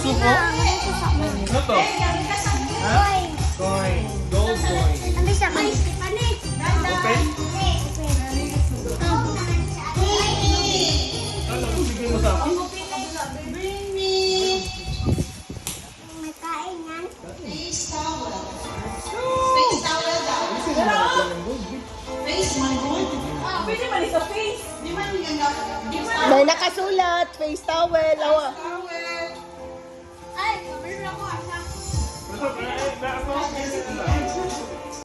Suko? Ano to? Ha? Coin. Gold coin. Open? Ano? Bigyan mo sa akin? Pwede man sa face. Di man yung May nakasulat, face towel. Awa. Ay, meron ako asa. Ito,